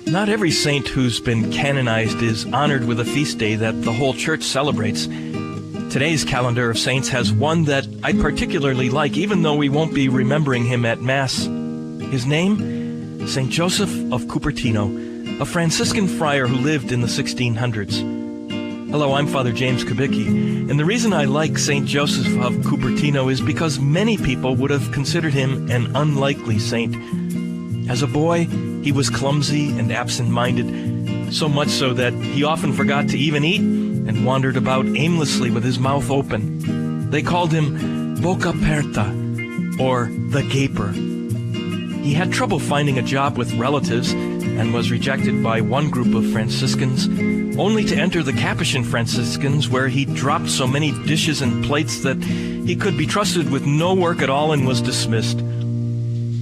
Not every saint who's been canonized is honored with a feast day that the whole church celebrates. Today's calendar of saints has one that I particularly like, even though we won't be remembering him at Mass. His name? St. Joseph of Cupertino, a Franciscan friar who lived in the 1600s. Hello, I'm Father James Kubicki, and the reason I like St. Joseph of Cupertino is because many people would have considered him an unlikely saint. As a boy, he was clumsy and absent-minded, so much so that he often forgot to even eat and wandered about aimlessly with his mouth open. They called him Boca Aperta, or the Gaper. He had trouble finding a job with relatives and was rejected by one group of Franciscans, only to enter the Capuchin Franciscans, where he dropped so many dishes and plates that he could be trusted with no work at all and was dismissed.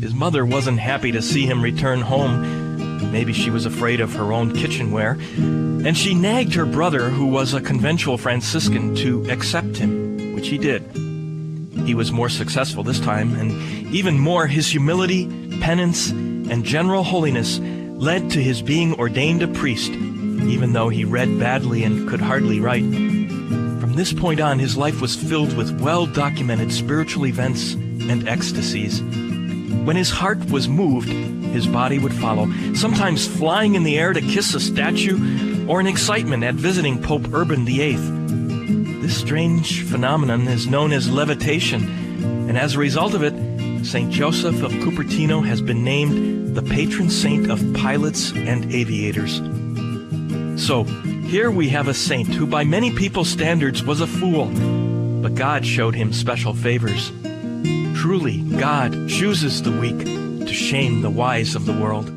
His mother wasn't happy to see him return home. Maybe she was afraid of her own kitchenware, and she nagged her brother, who was a conventual Franciscan, to accept him, which he did. He was more successful this time, and even more, his humility, penance, and general holiness led to his being ordained a priest, even though he read badly and could hardly write. From this point on, his life was filled with well-documented spiritual events and ecstasies. When his heart was moved, his body would follow, sometimes flying in the air to kiss a statue, or in excitement at visiting Pope Urban VIII. This strange phenomenon is known as levitation, and as a result of it, St. Joseph of Cupertino has been named the patron saint of pilots and aviators. So, here we have a saint who by many people's standards was a fool, but God showed him special favors. Truly, God chooses the weak to shame the wise of the world.